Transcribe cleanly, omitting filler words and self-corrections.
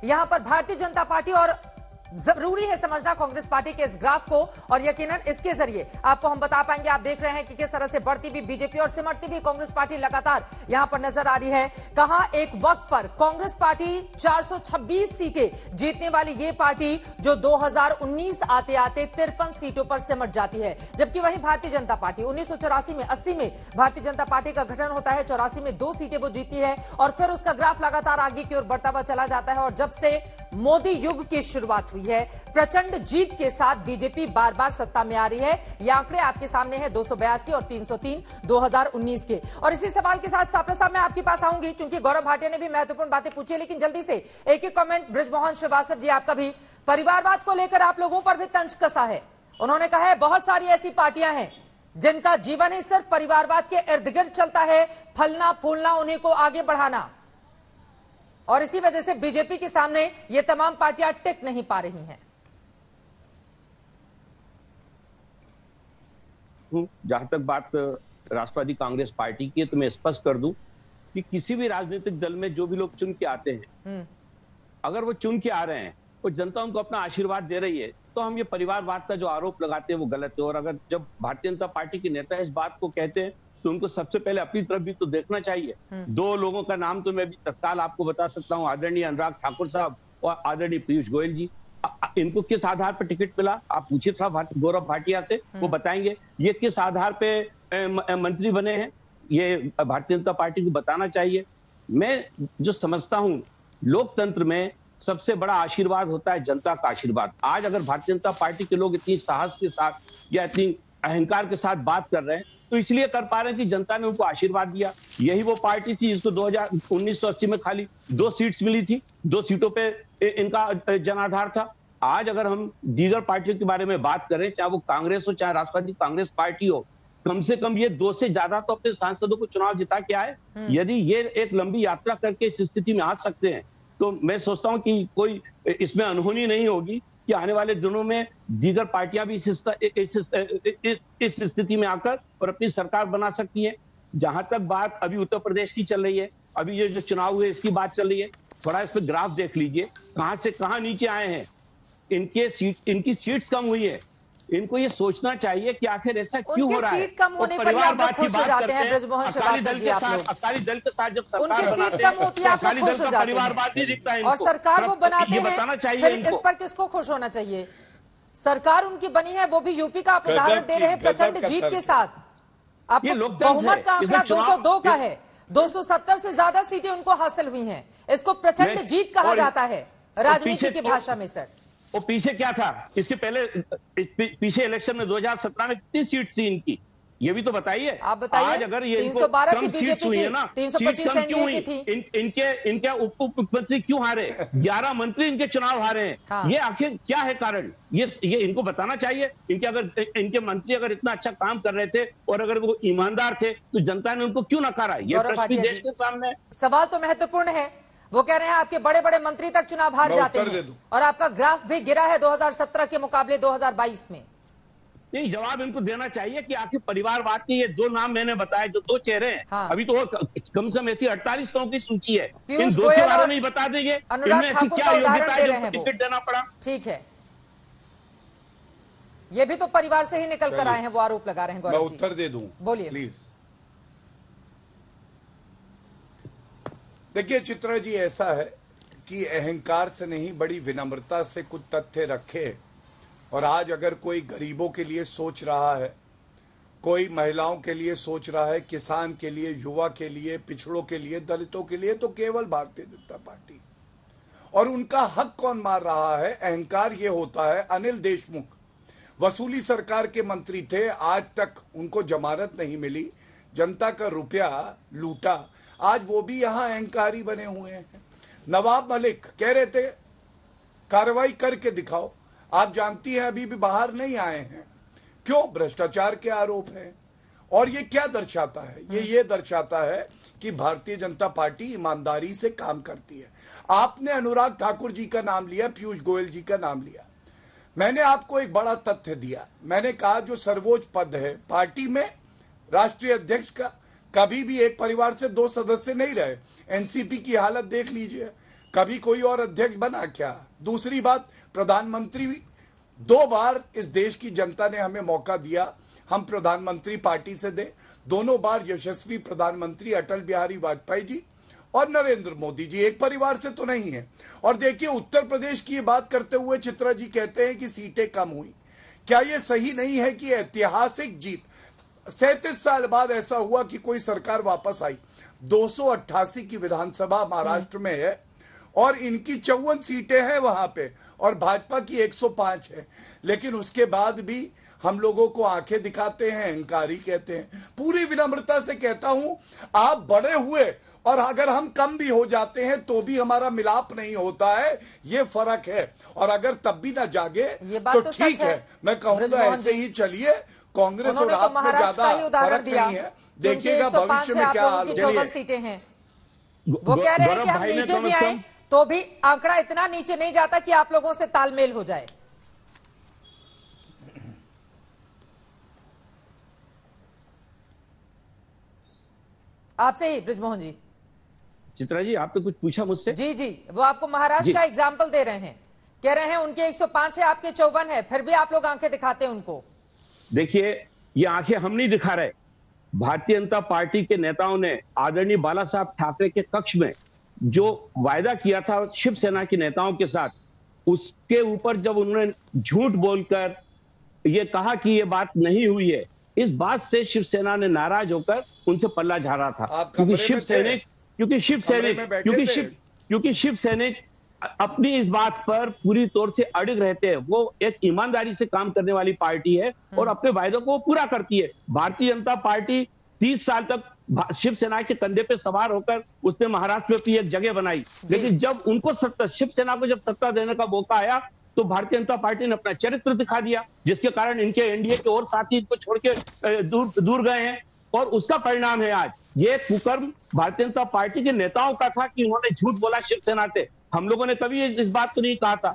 यहां पर भारतीय जनता पार्टी, और जरूरी है समझना कांग्रेस पार्टी के इस ग्राफ को, और यकीनन इसके जरिए आपको हम बता पाएंगे। आप देख रहे हैं कि किस तरह से बढ़ती हुई बीजेपी और सिमटती हुई कांग्रेस पार्टी लगातार यहां पर नजर आ रही है। कहां एक वक्त पर कांग्रेस पार्टी 426 सीटें जीतने वाली ये पार्टी जो 2019 आते आते 53 सीटों पर सिमट जाती है, जबकि वहीं भारतीय जनता पार्टी 1984 में 80 में भारतीय जनता पार्टी का गठन होता है, 84 में 2 सीटें वो जीती है, और फिर उसका ग्राफ लगातार आगे की ओर बढ़ता हुआ चला जाता है। और जब से मोदी युग की शुरुआत हुई है, प्रचंड जीत के साथ बीजेपी बार बार सत्ता में आ रही है। ये आंकड़े आपके सामने हैं 282 और 303 2019 के। और इसी सवाल के साथ सापरा साहब मैं आपके पास आऊंगी, क्योंकि गौरव भाटिया ने भी महत्वपूर्ण बातें पूछी है, लेकिन जल्दी से एक एक कमेंट बृजमोहन श्रीवास्तव जी आपका भी। परिवारवाद को लेकर आप लोगों पर भी तंज कसा है। उन्होंने कहा है बहुत सारी ऐसी पार्टियां हैं जिनका जीवन ही सिर्फ परिवारवाद के इर्द गिर्द चलता है, फलना फूलना उन्हीं को आगे बढ़ाना, और इसी वजह से बीजेपी के सामने ये तमाम पार्टियां टिक नहीं पा रही हैं। जहां तक बात राष्ट्रवादी कांग्रेस पार्टी की है, तो मैं स्पष्ट कर दूं कि किसी भी राजनीतिक दल में जो भी लोग चुन के आते हैं, अगर वो चुन के आ रहे हैं और जनता उनको अपना आशीर्वाद दे रही है, तो हम ये परिवारवाद का जो आरोप लगाते हैं वो गलत है। और अगर जब भारतीय जनता पार्टी के नेता इस बात को कहते हैं तो उनको सबसे पहले अपनी तरफ भी तो देखना चाहिए। 2 लोगों का नाम तो मैं भी तत्काल आपको बता सकता हूं, आदरणीय अनुराग ठाकुर साहब और आदरणीय पीयूष गोयल जी। इनको किस आधार पर टिकट मिला, आप पूछिए था गौरव भाटिया से, वो बताएंगे। ये किस आधार पे मंत्री बने हैं, ये भारतीय जनता पार्टी को बताना चाहिए। मैं जो समझता हूं, लोकतंत्र में सबसे बड़ा आशीर्वाद होता है जनता का आशीर्वाद। आज अगर भारतीय जनता पार्टी के लोग इतनी साहस के साथ या इतनी अहंकार के साथ बात कर रहे हैं, तो इसलिए कर पा रहे हैं कि जनता ने उनको आशीर्वाद दिया। यही वो पार्टी थी जिसको 1980 में खाली 2 सीट्स मिली थी, 2 सीटों पे इनका जनाधार था। आज अगर हम दीगर पार्टियों के बारे में बात करें, चाहे वो कांग्रेस हो चाहे राष्ट्रवादी कांग्रेस पार्टी हो, कम से कम ये 2 से ज्यादा तो अपने सांसदों को चुनाव जिता के आए। यदि ये एक लंबी यात्रा करके इस स्थिति में आ सकते हैं, तो मैं सोचता हूं कि कोई इसमें अनहोनी नहीं होगी कि आने वाले दिनों में दीगर पार्टियां भी इस स्थिति में आकर और अपनी सरकार बना सकती हैं। जहां तक बात अभी उत्तर प्रदेश की चल रही है, अभी ये जो चुनाव हुए इसकी बात चल रही है, थोड़ा इस पे ग्राफ देख लीजिए, कहां से कहां नीचे आए हैं। इनकी सीट्स कम हुई है। इनको ये सोचना चाहिए कि आखिर ऐसा क्यों हो रहा है। सीट कम होने पर आप खुश हो जाते हैं बृजमोहन श्रीवास्तव जी। आप लोग अकाली दल के साथ जब सरकार उनकी सीट कम होती है आप लोग खुश हो जाते हैं, और सरकार वो बनाते हैं, बताना चाहिए फिर इस पर किसको खुश होना चाहिए। सरकार उनकी बनी है, वो भी यूपी का आप उदाहरण दे रहे हैं प्रचंड जीत के साथ। आपको बहुमत का आंकड़ा 202 का है, 270 से ज्यादा सीटें उनको हासिल हुई हैं। इसको प्रचंड जीत कहा जाता है राजनीति की भाषा में। सर वो पीछे क्या था, इसके पहले पीछे इलेक्शन में 2017 में कितनी सीट थी इनकी, ये भी तो बताइए। आप बताइए। आज अगर ये इनको कम सीट्स हुई है ना, 325 सीट कम क्यों हुई, इनके उप मुख्यमंत्री क्यों हारे, 11 मंत्री इनके चुनाव हारे हैं। हाँ। ये आखिर क्या है कारण, ये इनको बताना चाहिए। इनके मंत्री अगर इतना अच्छा काम कर रहे थे और अगर वो ईमानदार थे, तो जनता ने उनको क्यों नकारा, ये प्रश्न भी देश के सामने। सवाल तो महत्वपूर्ण है। वो कह रहे हैं आपके बड़े बड़े मंत्री तक चुनाव हार जाते हैं, और आपका ग्राफ भी गिरा है 2017 के मुकाबले 2022 में। नहीं, जवाब इनको देना चाहिए कि आखिर परिवारवाद के ये 2 नाम मैंने बताए, जो 2 चेहरे हैं। हाँ। अभी तो कम से कम ऐसी 48 तरह की सूची है, इन 2 के बारे में ही बता देंगे इनमें ऐसी क्या योग्यता है जो टिकट देना पड़ा। ठीक है, ये भी तो परिवार से ही निकल कर आए हैं, वो आरोप लगा रहे हैं। मैं उत्तर दे दूं, बोलिए प्लीज। देखिए चित्रा जी, ऐसा है कि अहंकार से नहीं, बड़ी विनम्रता से कुछ तथ्य रखे। और आज अगर कोई गरीबों के लिए सोच रहा है, कोई महिलाओं के लिए सोच रहा है, किसान के लिए, युवा के लिए, पिछड़ों के लिए, दलितों के लिए, तो केवल भारतीय जनता पार्टी। और उनका हक कौन मार रहा है, अहंकार ये होता है। अनिल देशमुख वसूली सरकार के मंत्री थे, आज तक उनको जमानत नहीं मिली, जनता का रुपया लूटा, आज वो भी यहां अहंकारी बने हुए हैं। नवाब मलिक कह रहे थे कार्रवाई करके दिखाओ, आप जानती हैं अभी भी बाहर नहीं आए हैं। क्यों? भ्रष्टाचार के आरोप हैं। और ये क्या दर्शाता है, ये दर्शाता है कि भारतीय जनता पार्टी ईमानदारी से काम करती है। आपने अनुराग ठाकुर जी का नाम लिया, पीयूष गोयल जी का नाम लिया, मैंने आपको एक बड़ा तथ्य दिया। मैंने कहा जो सर्वोच्च पद है पार्टी में, राष्ट्रीय अध्यक्ष का, कभी भी एक परिवार से 2 सदस्य नहीं रहे। एनसीपी की हालत देख लीजिए, कभी कोई और अध्यक्ष बना क्या? दूसरी बात, प्रधानमंत्री भी 2 बार इस देश की जनता ने हमें मौका दिया हम प्रधानमंत्री पार्टी से दें। दोनों बार यशस्वी प्रधानमंत्री अटल बिहारी वाजपेयी जी और नरेंद्र मोदी जी, एक परिवार से तो नहीं है। और देखिए, उत्तर प्रदेश की ये बात करते हुए चित्रा जी कहते हैं कि सीटें कम हुई। क्या ये सही नहीं है कि ऐतिहासिक जीत 37 साल बाद ऐसा हुआ कि कोई सरकार वापस आई? 288 की विधानसभा महाराष्ट्र में है और इनकी 54 सीटें हैं वहां पे, और भाजपा की 105 है। लेकिन उसके बाद भी हम लोगों को आंखें दिखाते हैं, अहंकारी कहते हैं। पूरी विनम्रता से कहता हूं, आप बड़े हुए और अगर हम कम भी हो जाते हैं तो भी हमारा मिलाप नहीं होता है, ये फर्क है। और अगर तब भी ना जागे तो ठीक है, मैं कहूंगा ऐसे ही चलिए। कांग्रेस और आप में ज्यादा फर्क नहीं है, देखिएगा भविष्य में क्या हाल होगा। सीटें हैं, वो कह रहे हैं कि हम नीचे भी आए तो भी आंकड़ा इतना नीचे नहीं जाता कि आप लोगों से तालमेल हो जाए। आपसे ही बृजमोहन जी। चित्रा जी, आपने कुछ पूछा मुझसे? जी जी, वो आपको महाराष्ट्र का एग्जाम्पल दे रहे हैं, कह रहे हैं उनके 105 है, आपके 54 है, फिर भी आप लोग आंखें दिखाते हैं उनको। देखिए, ये आंखें हम नहीं दिखा रहे। भारतीय जनता पार्टी के नेताओं ने आदरणीय बाला साहब ठाकरे के कक्ष में जो वायदा किया था शिवसेना के नेताओं के साथ, उसके ऊपर जब उन्होंने झूठ बोलकर ये कहा कि ये बात नहीं हुई है, इस बात से शिवसेना ने नाराज होकर उनसे पल्ला झाड़ा था। क्योंकि शिव सैनिक अपनी इस बात पर पूरी तौर से अड़िग रहते हैं। वो एक ईमानदारी से काम करने वाली पार्टी है और अपने वायदों को पूरा करती है। भारतीय जनता पार्टी 30 साल तक शिवसेना के कंधे पे सवार होकर उसने महाराष्ट्र में भी एक जगह बनाई, लेकिन जब उनको शिवसेना को जब सत्ता देने का मौका आया तो भारतीय जनता पार्टी ने अपना चरित्र दिखा दिया, जिसके कारण इनके एनडीए के और साथी इनको छोड़ के दूर गए हैं। और उसका परिणाम है आज ये कुकर्म भारतीय जनता पार्टी के नेताओं का था कि उन्होंने झूठ बोला शिवसेना से। हम लोगों ने कभी इस बात को नहीं कहा था।